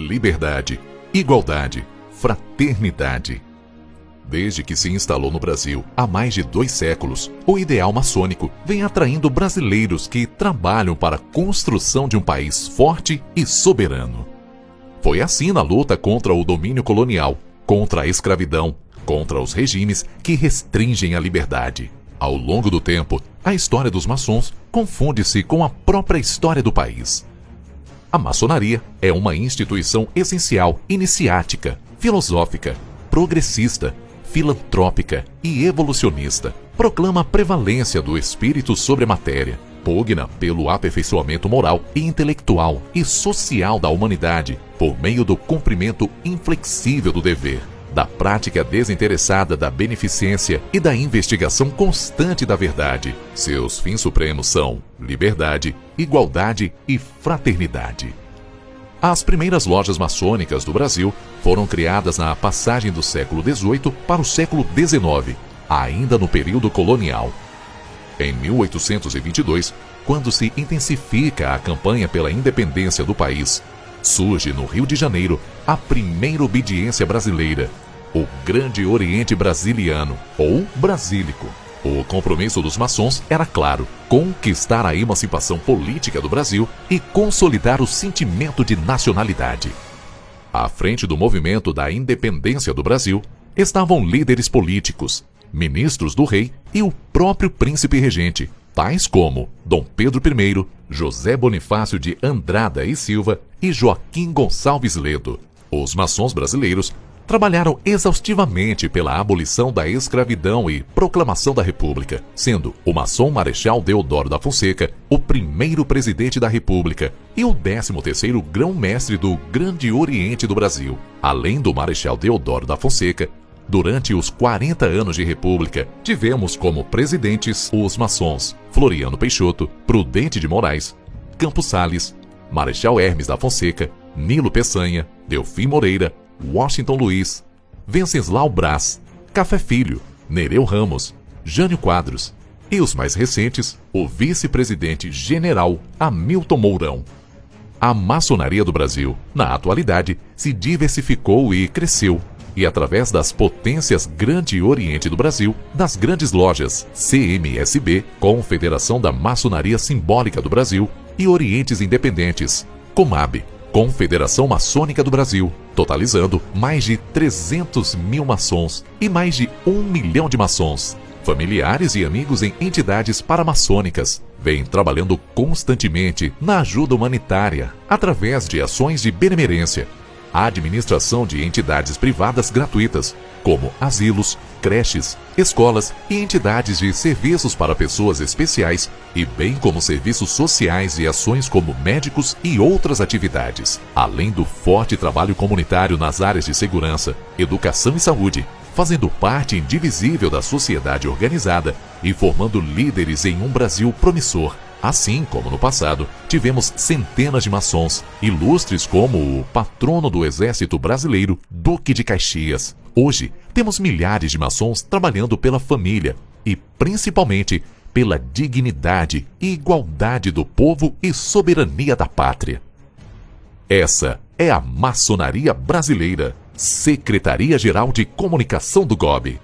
liberdade, igualdade, fraternidade. Desde que se instalou no Brasil há mais de 2 séculos, o ideal maçônico vem atraindo brasileiros que trabalham para a construção de um país forte e soberano. Foi assim na luta contra o domínio colonial, contra a escravidão, contra os regimes que restringem a liberdade. Ao longo do tempo, a história dos maçons confunde-se com a própria história do país. A maçonaria é uma instituição essencial, iniciática, filosófica, progressista, filantrópica e evolucionista. Proclama a prevalência do espírito sobre a matéria, pugna pelo aperfeiçoamento moral e intelectual e social da humanidade por meio do cumprimento inflexível do dever, da prática desinteressada da beneficência e da investigação constante da verdade. Seus fins supremos são liberdade, igualdade e fraternidade. As primeiras lojas maçônicas do Brasil foram criadas na passagem do século XVIII para o século XIX, ainda no período colonial. Em 1822, quando se intensifica a campanha pela independência do país, surge no Rio de Janeiro a primeira obediência brasileira, o Grande Oriente Brasiliano, ou Brasílico. O compromisso dos maçons era claro: conquistar a emancipação política do Brasil e consolidar o sentimento de nacionalidade. À frente do movimento da independência do Brasil estavam líderes políticos, ministros do rei e o próprio príncipe regente, tais como Dom Pedro I, José Bonifácio de Andrada e Silva e Joaquim Gonçalves Ledo. Os maçons brasileiros trabalharam exaustivamente pela abolição da escravidão e proclamação da República, sendo o maçom Marechal Deodoro da Fonseca o primeiro presidente da República e o 13º grão-mestre do Grande Oriente do Brasil. Além do Marechal Deodoro da Fonseca, durante os 40 anos de República, tivemos como presidentes os maçons Floriano Peixoto, Prudente de Moraes, Campos Sales, Marechal Hermes da Fonseca, Nilo Peçanha, Delfim Moreira, Washington Luiz, Venceslau Braz, Café Filho, Nereu Ramos, Jânio Quadros e os mais recentes, o vice-presidente general Hamilton Mourão. A maçonaria do Brasil, na atualidade, se diversificou e cresceu, e através das potências Grande Oriente do Brasil, das grandes lojas CMSB, Confederação da Maçonaria Simbólica do Brasil, e Orientes Independentes, Comab, Confederação Maçônica do Brasil, totalizando mais de 300 mil maçons e mais de 1 milhão de maçons, familiares e amigos em entidades paramaçônicas, vêm trabalhando constantemente na ajuda humanitária, através de ações de benemerência, a administração de entidades privadas gratuitas, como asilos, creches, escolas e entidades de serviços para pessoas especiais, e bem como serviços sociais e ações como médicos e outras atividades, além do forte trabalho comunitário nas áreas de segurança, educação e saúde, fazendo parte indivisível da sociedade organizada e formando líderes em um Brasil promissor. Assim como no passado, tivemos centenas de maçons, ilustres como o patrono do Exército Brasileiro, Duque de Caxias. Hoje, temos milhares de maçons trabalhando pela família e, principalmente, pela dignidade e igualdade do povo e soberania da pátria. Essa é a Maçonaria Brasileira, Secretaria-Geral de Comunicação do GOB.